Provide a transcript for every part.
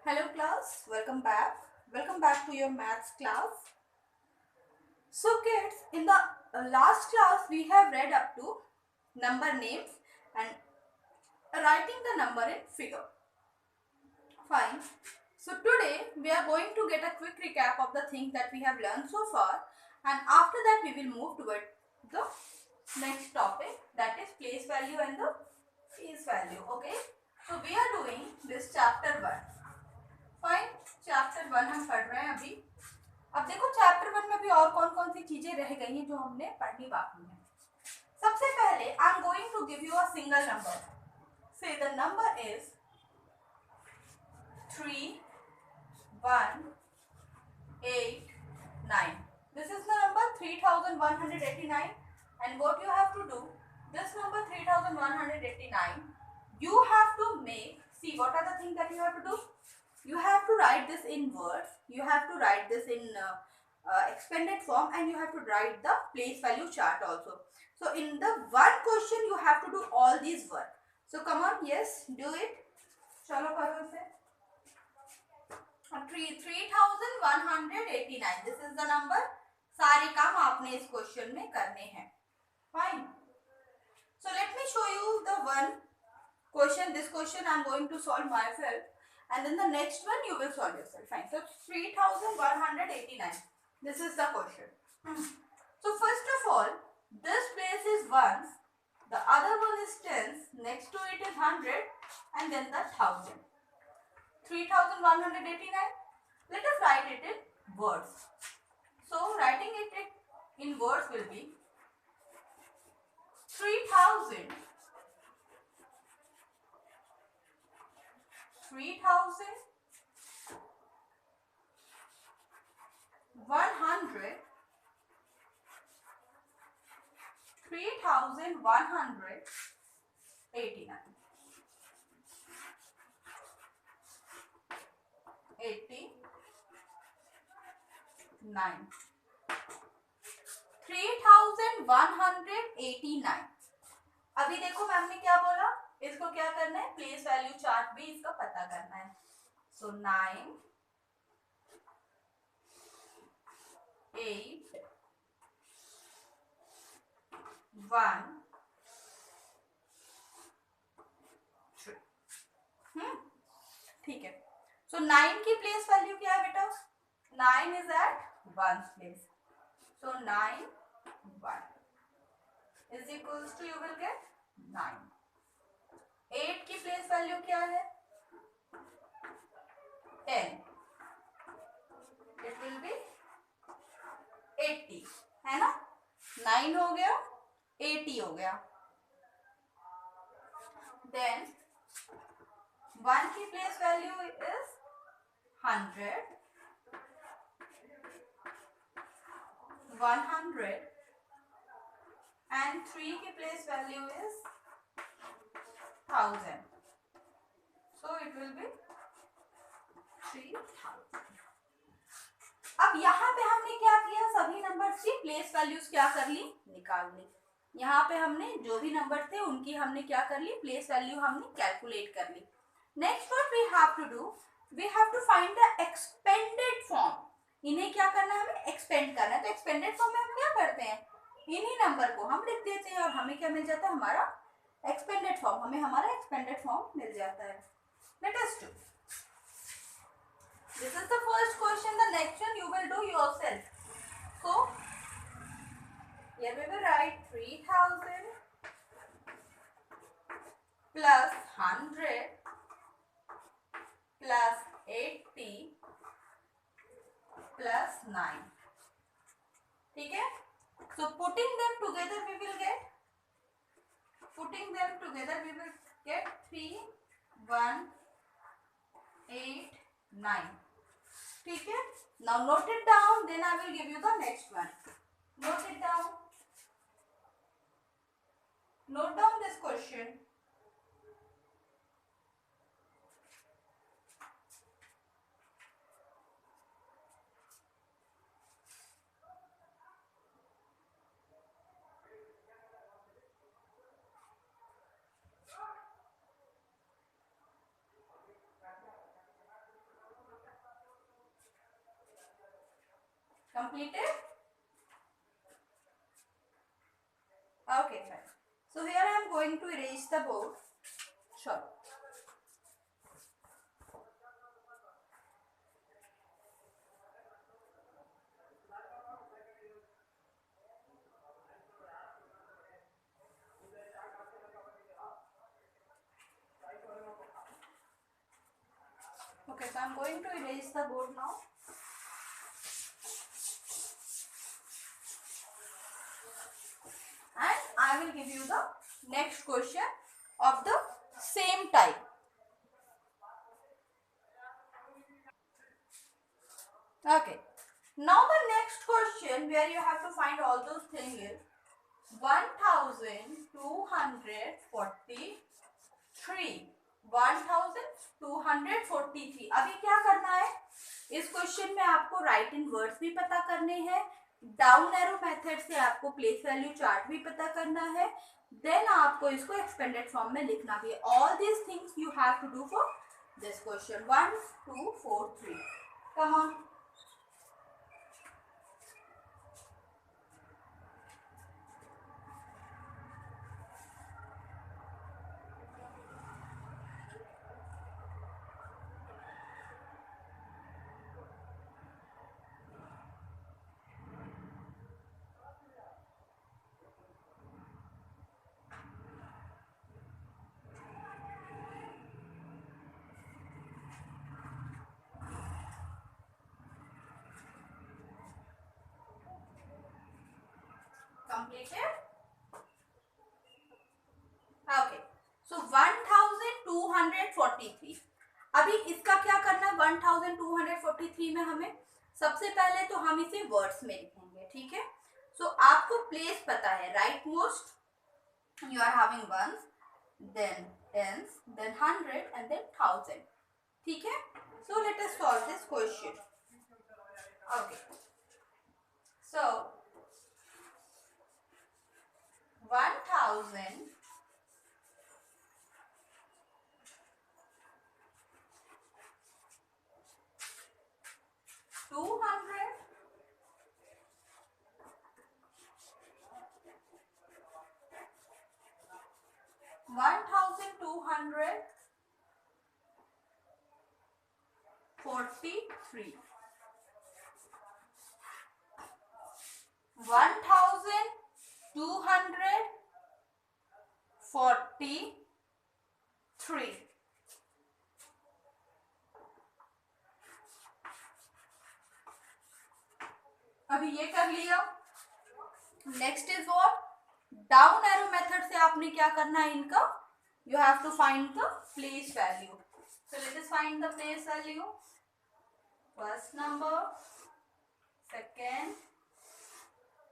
Hello class, welcome back. Welcome back to your maths class. So kids, in the last class we have read up to number names and writing the number in figure. Fine. So today we are going to get a quick recap of the things that we have learned so far, and after that we will move toward the next topic, that is place value and the face value. Okay. So we are doing this chapter 1. Fine chapter 1 हम पढ़ रहे हैं अभी. अब देखो chapter 1 में भी और कौन कौन सी चीजें रह गई हैं जो हमने पढ़नी बाकी है. सबसे पहले I am going to give you a single number. Say the number is 3189. This is the number 3189, and what you have to do, this number 3189, you have to make, see what are the things that you have to do. You have to write this in words, you have to write this in expanded form, and you have to write the place value chart also. So in the one question you have to do all these work. So come on, yes, do it. चलो करो इसे. 3189, this is the number. सारे काम आपने इस question में करने हैं. Fine. So let me show you the one question. This question I am going to solve myself, and then the next one you will solve yourself. Fine. So 3189. This is the question. So first of all, this place is ones, the other one is tens, next to it is 100, and then the 1000. 3189. Let us write it in words. So writing it in words will be 3000 100 3189 3189. अभी देखो ma'am ने क्या बोला, इसको क्या करना है, place value chart भी इसका पता करना है. सो 9 8 1 3. ठीक है. सो 9 की प्लेस वैल्यू क्या है बेटा, 9 is at ones place. So 9 1 is equals to, you will get 9. 8 की प्लेस वैल्यू क्या है, 10. It will be 80, है ना. 9 हो गया, 80 हो गया. Then 1 की प्लेस वैल्यू is 100, 100, and 3 की place value is 1000. So it will be 3000. अब यहाँ पे हमने क्या किया, सभी नंबर्स की प्लेस वैल्यूज क्या कर ली, निकाल ली. यहाँ पे हमने जो भी नंबर थे उनकी हमने क्या कर ली, प्लेस वैल्यू हमने कैलकुलेट कर ली. Next what we have to do, we have to find the expanded form. इन्हें क्या करना है, हमें एक्सपेंड करना है. तो एक्सपेंडेड फॉर्म में हम क्या करते हैं, इन्हीं नंबर को हम लिख देते हैं और हमें क्या मिल जाता है, हमारा एक्सपेंडेड फॉर्म. हमें हमारा एक्सपेंडेड फॉर्म मिल जाता है. Let us do. This is the first question. The next one you will do yourself. So here we will write 3000 plus 100 plus 80 plus 9. ठीक है. So putting them together we will get 3189. ठीक है. Now note it down, then I will give you the next one. Note it down. Note down this question. Completed? Okay, fine. So here I am going to erase the board. Sure. Okay, so I am going to erase the board now. And I will give you the next question of the same type. Okay. Now the next question where you have to find all those things is 1243. 1243। अभी क्या करना है, इस question में आपको right in words भी पता करने हैं, डाउन एरो मेथड से आपको प्लेस वैल्यू चार्ट भी पता करना है, देन आपको इसको एक्सपेंडेड फॉर्म में लिखना भी है। All these things you have to do for this question 1243। Come on. Completed? Okay. So 1243। अभी इसका क्या करना है, 1243 में हमें सबसे पहले तो हम इसे वर्ड्स में लिखेंगे, ठीक है। सो आपको प्लेस पता है, right most you are having ones, then tens, then 100 and then 1000, ठीक है। So let us solve this question. Okay, so 1000 200 1243 1243। अभी ये कर लिया। Next is what, down arrow method से आपने क्या करना है, इनका you have to find the place value. So let us find the place value. First number, second,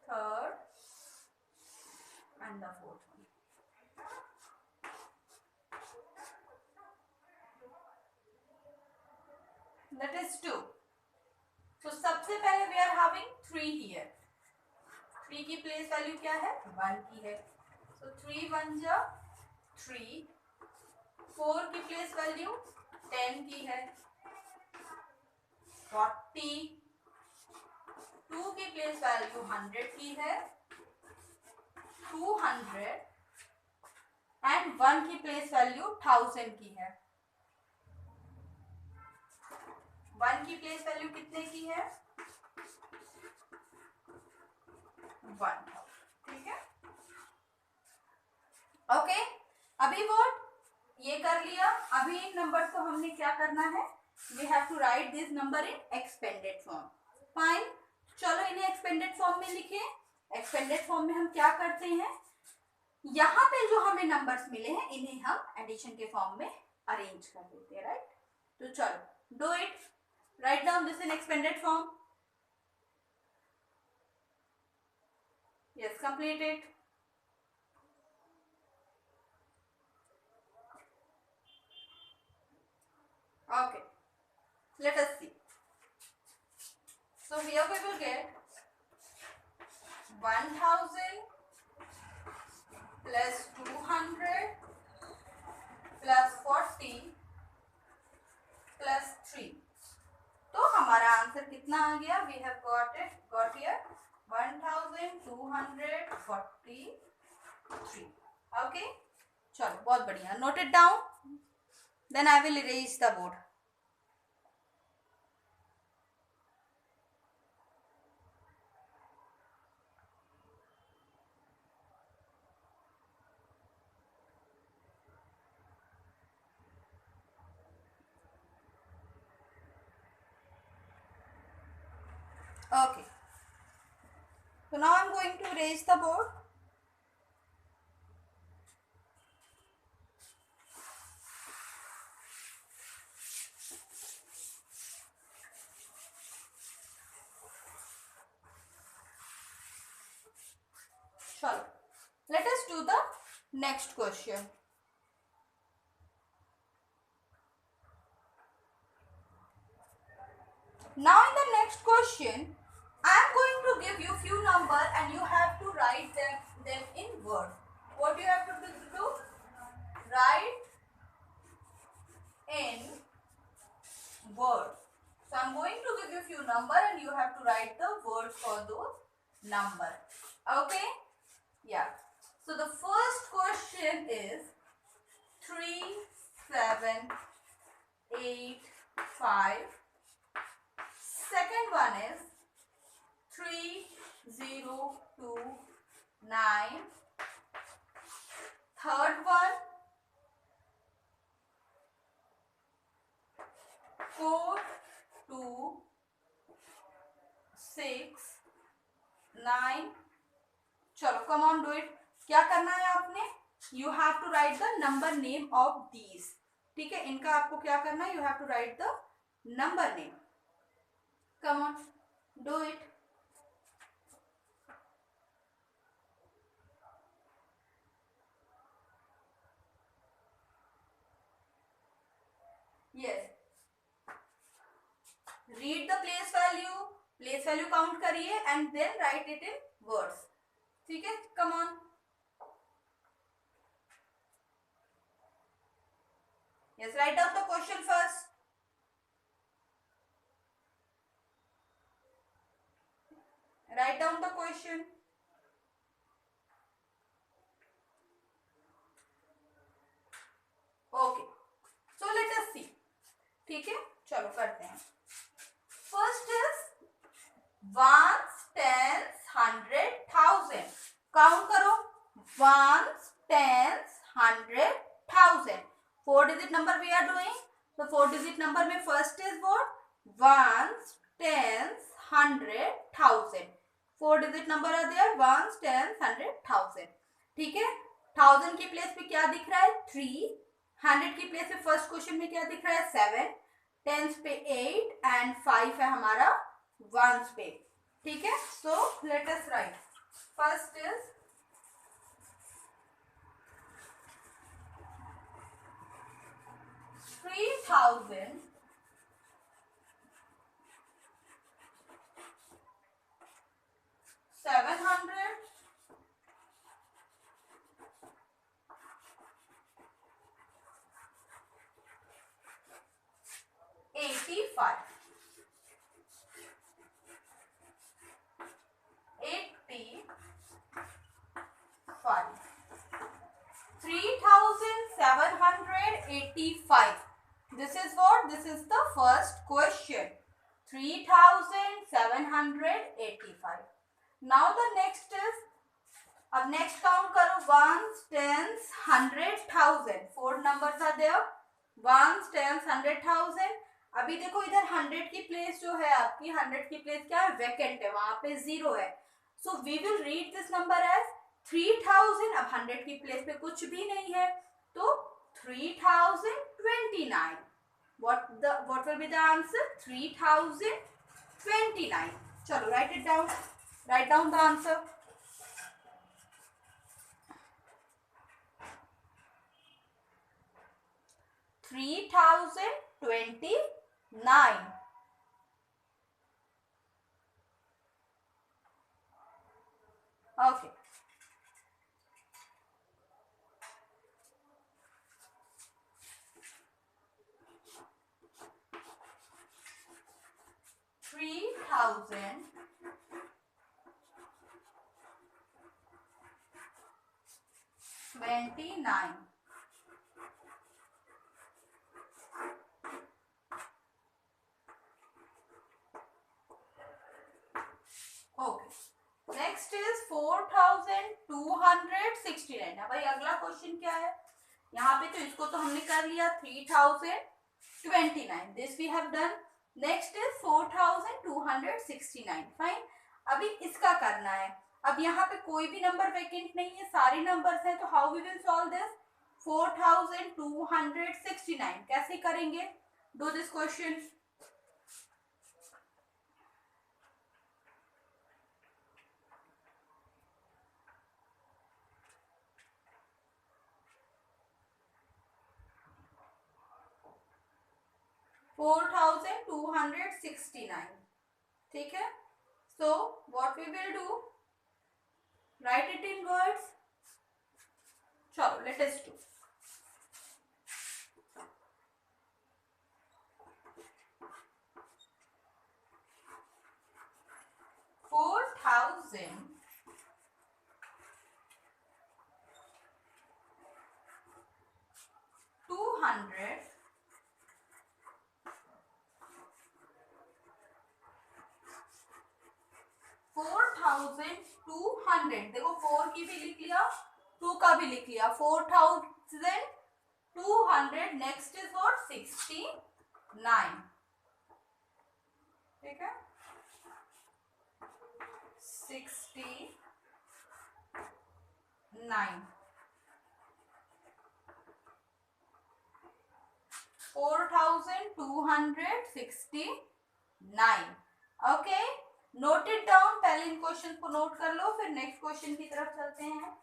third and the fourth one. That is 2। तो सबसे पहले वी आर हैविंग 3 हियर। 3 की प्लेस वैल्यू क्या है, 1 की है। सो 3 1 जा 3। 4 की प्लेस वैल्यू 10 की है। 40। 2 की प्लेस वैल्यू 100 की है। 200 एंड 1 की प्लेस वैल्यू 1000 की है। 1 की प्लेस वैल्यू कितने की है, 1000, ठीक है। ओके, अभी वोट ये कर लिया। अभी इन नंबर को हमने क्या करना है, we have to write this number in expanded form. Fine, चलो इन्हें एक्सपेंडेड फॉर्म में लिखें। एक्सपेंडेड फॉर्म में हम क्या करते हैं, यहाँ पे जो हमें नंबर्स मिले हैं इन्हें हम एडिशन के फॉर्म में अरेंज कर देते हैं, राइट। तो चलो do it, write down this in expanded form. Yes, complete it. Okay, let us see. So here we will get 1000 plus 200 plus 40 plus 3। तो हमारे हमारा आंसर कितना आ गया? We have got here 1243. Okay, चलो बहुत बढ़िया. Note it down, then I will erase the board. Okay, so now I'm going to erase the board. Chalo, let us do the next question. Now in the next question, I am going to give you few number and you have to write them in word. What you have to do? Write in word. So I am going to give you few number and you have to write the words for those number. Okay? Yeah. So the first question is 3785. Second one is 3029. Third one 4269. चलो कम on do it. क्या करना है आपने? You have to write the number name of these. ठीक है, इनका आपको क्या करना है? You have to write the number name. Come on, do it. Yes, read the place value count करिए and then write it in words. ठीक है, come on. Yes, write down the question first. Write down the question. Okay, so let us see. ठीक है, चलो करते हैं. First is ones, tens, 100, 1000. Count करो. ones, tens, 100, 1000. 4 digit number we are doing. So 4 digit number में first is what? ones, tens, 100, 1000. 4 digit number are there. ones, tens, 100, 1000. ठीक है, 1000 की प्लेस पे क्या दिख रहा है? 3. 100 की प्लेस पे फर्स्ट क्वेश्चन में क्या दिख रहा है? 7. टेंस पे 8 एंड 5 है हमारा वंस पे. ठीक है, so let us right. First is 3000 700 85 3785. This is what? This is the first question. 3785. Now the next is, अब नेक्स्ट काउंट करो. ones, tens, 100, 1000. 4 numbers are there. ones, tens, 100, 1000. अभी देखो इधर 100 की प्लेस जो है आपकी, 100 की प्लेस क्या है? वैकेंट है, वहां पे 0 है. So we will read this number as 3000. अब 100 की प्लेस पे कुछ भी नहीं है, तो 3029. what will be the answer? 3029. चलो right it down. Right down the answer. 3029. Okay. 3029. Okay. Next is 4269. अब भाई अगला क्वेश्चन क्या है? यहाँ पे तो इसको तो हमने कर लिया 3029. This we have done. Next is 4269. Fine. अभी इसका करना है. अब यहाँ पे कोई भी नंबर वैकेंट नहीं है, सारे नंबर्स हैं. तो how we will solve this? 4269 कैसे करेंगे? Do this question. 4269. ठीक है. So what we will do? Write it in words. चलो let us do. Four thousand 4200. देखो 4 की भी लिख लिया, 2 का भी लिख लिया. 4200. Next is what? 69. ठीक है. 69. 4269. ओके. Note it down. पहले इन क्वेश्चन को नोट कर लो, फिर नेक्स्ट क्वेश्चन की तरफ चलते हैं.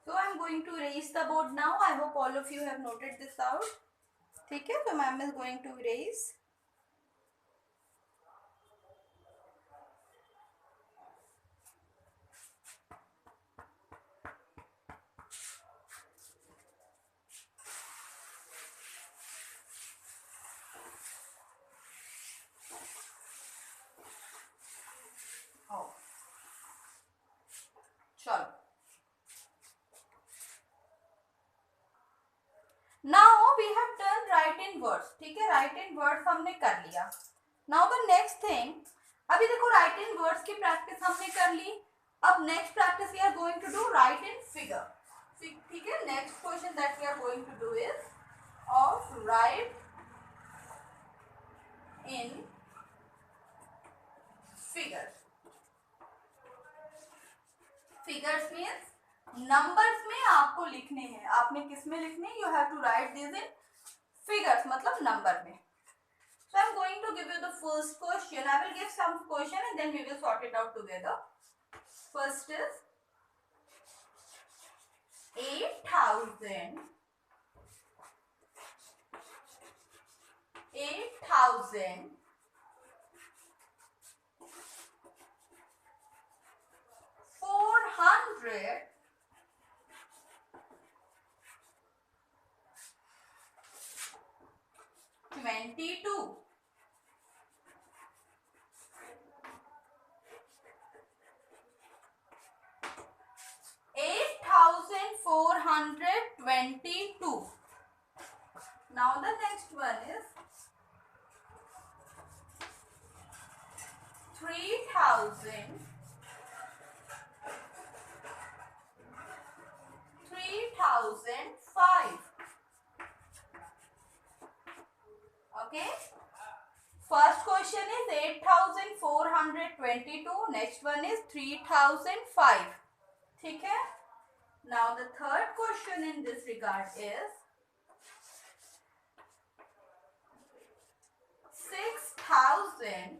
So I am going to erase the board now. I hope all of you have noted this out. ठीक है. तो ma'am is going to erase. Oh. चलो. Now we have done write in words. ठीक है. Write in words हमने कर लिया. Now the next thing. अभी देखो राइट इन वर्ड्स की प्रैक्टिस हमने कर ली. अब next practice we are going to do write in figure. ठीक है. Next question that we are going to do is of write in figures. Figures means numbers में आपको लिखने हैं. आपने किस में लिखने? You have to write this in figures, मतलब नंबर में. So I'm going to give you the first question. I will give some question and then we will sort it out together. First is 8,000 400 22. 8,422. Now the next one is 3,000 3,005. Okay. First question is 8,422. Next one is 3,005. ठीक है. Now the third question in this regard is 6,000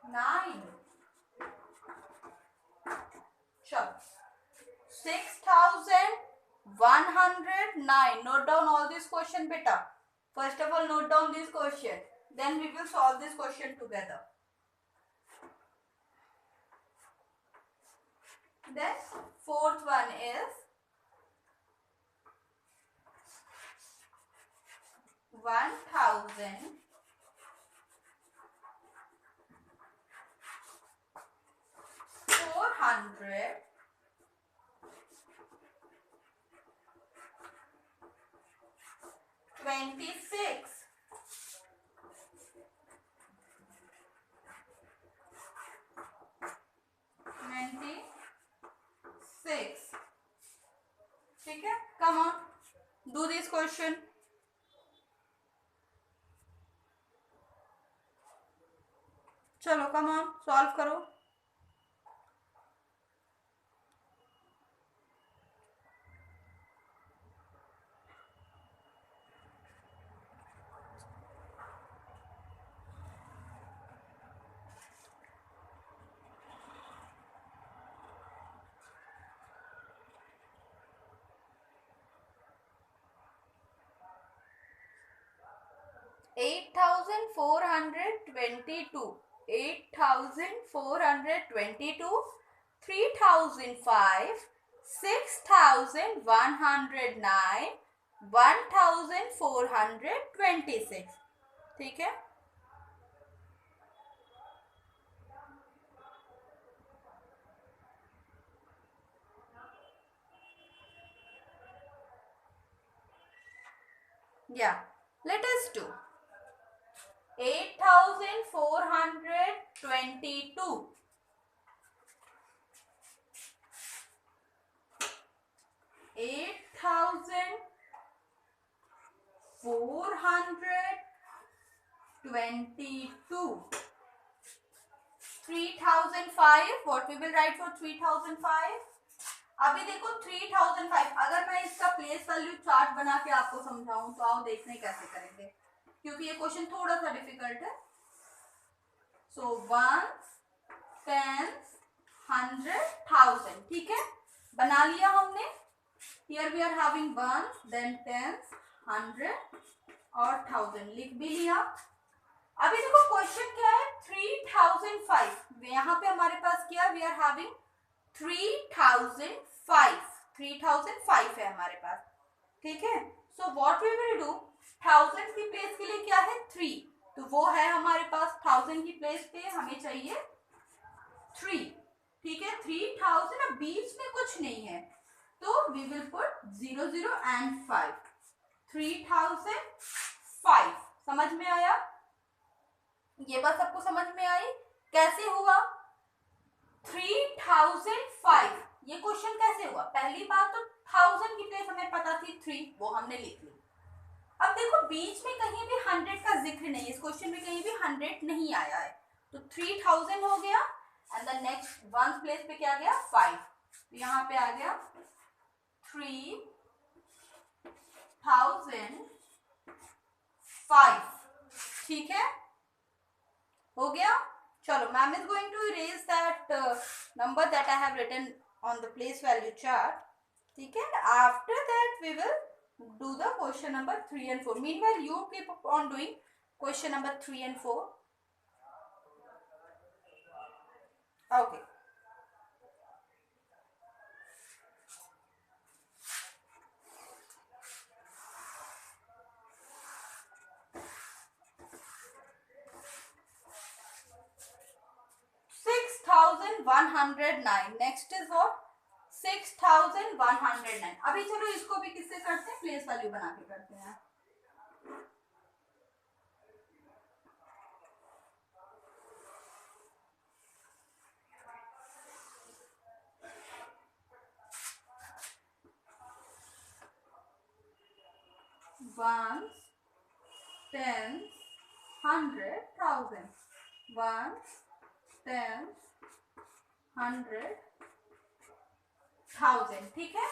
9. चलो 6109. Note down all this question beta. First of all, note down this question. Then we will solve this question together. Then fourth one is 1000 400 26. ठीक है, come on, do this question. चलो come on, solve करो. $8,422 $3,005 $6,109 $1,426. ठीक है, yeah, let us do 8,422 8,422 3,005. what we will write for 3,005? अभी देखो 3,005, अगर मैं इसका प्लेस वैल्यू चार्ट बना के आपको समझाऊं तो आओ देखने कैसे करेंगे, क्योंकि ये क्वेश्चन थोड़ा सा डिफिकल्ट है. सो 1 10 100 1000. ठीक है, बना लिया हमने. Here we are having 1 then 10 100 और 1000 लिख भी लिया. अभी देखो क्वेश्चन क्या है, 3005. यहाँ पे हमारे पास क्या, वी आर हैविंग 3005 है हमारे पास. ठीक है, so what we will do, 1000 की प्लेस के लिए क्या है 3, तो वो है हमारे पास. 1000 की प्लेस पे हमें चाहिए 3. ठीक है, 3000. अब बीच में कुछ नहीं है तो वी विल पुट 0 0 एंड 5. 3005. समझ में आया? ये बात सबको समझ में आई? कैसे हुआ 3005? ये क्वेश्चन कैसे हुआ? पहली बात तो 1000 की प्लेस हमें पता थी 3, वो हमने लिख ली. अब देखो बीच में कहीं भी 100 का जिक्र नहीं, इस क्वेश्चन में कहीं भी 100 नहीं आया है, तो 3000 हो गया. And the next one place पे क्या गया 5, तो यहाँ पे आ गया 3005. ठीक है, हो गया. चलो, ma'am is going to erase that number that I have written on the place value chart. ठीक है, after that we will do the question number 3 and 4. Meanwhile, you keep on doing question number 3 and 4. Okay. $6,109. Next is what? 6,109. अभी चलो इसको भी किससे करते हैं, place value बना के करते हैं. Ones, tens, 100, 1000. 1 10 100 1000. ठीक है,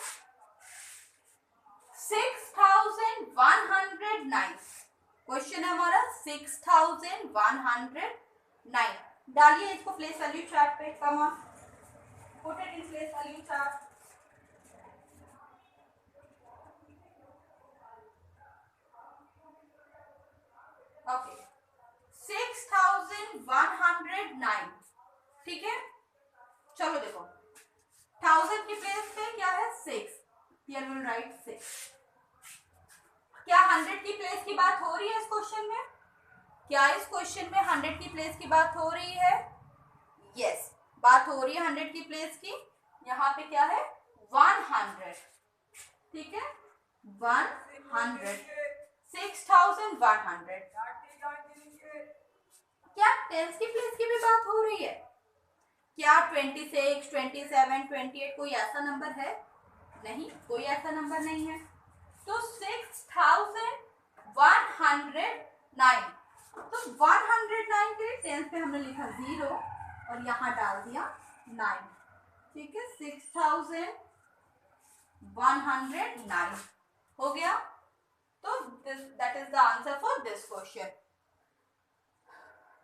6109. क्वेश्चन है हमारा 6109। डालिए इसको प्लेस वैल्यू चार्ट पे, come on put it in place value chart. Okay 6109, ठीक है। चलो देखो, 1000 की प्लेस पे क्या है 6, हियर विल राइट 6। क्या 100 की प्लेस की बात हो रही है इस क्वेश्चन में? क्या इस क्वेश्चन में 100 की प्लेस की बात हो रही है? यस, बात हो रही है 100 की प्लेस की। यहाँ पे क्या है 100, ठीक है 100, 6100। क्या टेंस की प्लेस की भी बात हो रही है? क्या 26, 27, 28 कोई ऐसा नंबर है? नहीं, कोई ऐसा नंबर नहीं है। तो 6109, तो 109 के लिए टेंस पे हमने लिखा 0 और यहाँ डाल दिया 9, ठीक है 6109 हो गया। तो that is the answer for this question,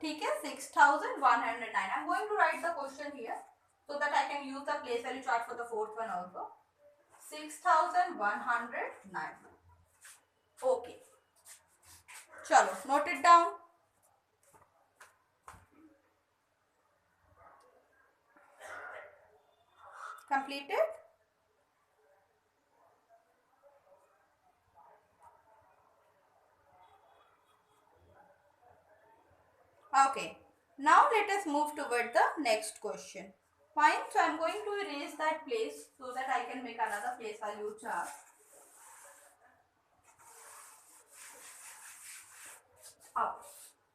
ठीक है 6109। I am going to write the question here so that I can use the place value chart for the fourth one also. 6109. Okay, चलो note it down. Completed. Okay, now let us move toward the next question. Fine, so I am going to erase that place so that I can make another place value chart.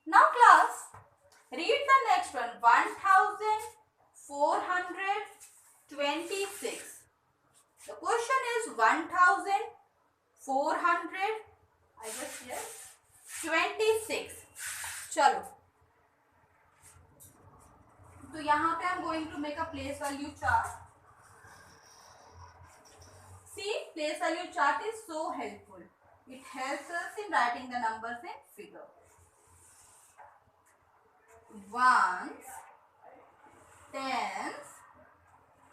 Now class, read the next one, 1426. The question is 1400, I guess yes, 26. चलो, तो यहाँ पे I'm going to make a place value chart. See, place value chart is so helpful. It helps us in writing the numbers in figure. Ones, tens,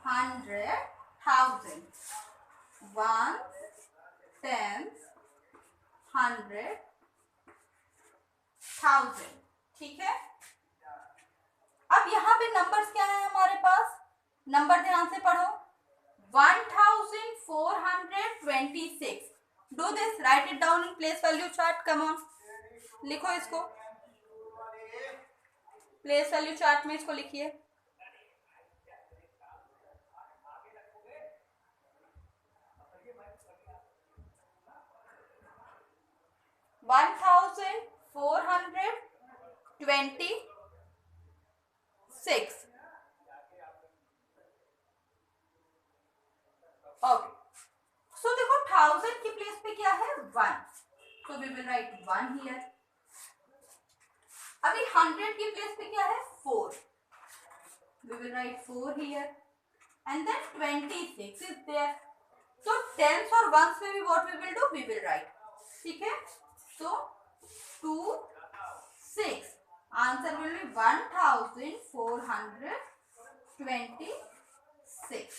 hundred, thousand. Ones, tens, hundred, thousand. ठीक है। अब यहाँ पे numbers क्या है हमारे पास? Number ध्यान से पढ़ो, 1426. Do this, write it down in place value chart. Come on, लिखो इसको प्लेस वैल्यू चार्ट में, इसको लिखिए। वन 1426. ओके, सो देखो 1000 की प्लेस पे क्या है 1, so we will write 1 here. अभी 100 की प्लेस पे क्या है 4, we will write 4 here, and then 26 is there. So tens और ones में भी what we will do, we will write, ठीक है। So 2 6, answer will be 1426.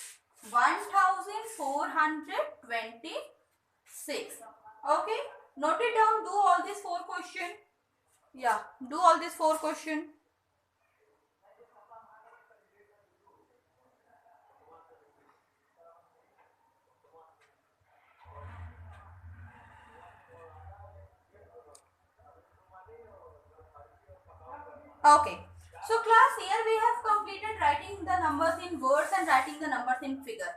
1426. Okay, note it down. Do all these 4 questions. Yeah, do all these 4 questions. Okay, so class, here we have completed writing the numbers in words and writing the numbers in figure.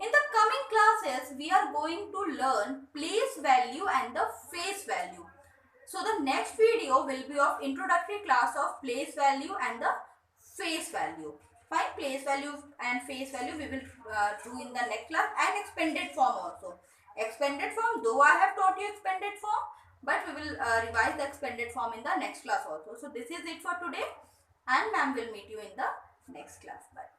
In the coming classes, we are going to learn place value and the face value. So the next video will be of introductory class of place value and the face value. Fine, place value and face value we will do in the next class, and expanded form also. Expanded form, though I have taught you expanded form, but we will revise the expanded form in the next class also. So this is it for today, and ma'am will meet you in the next class. Bye.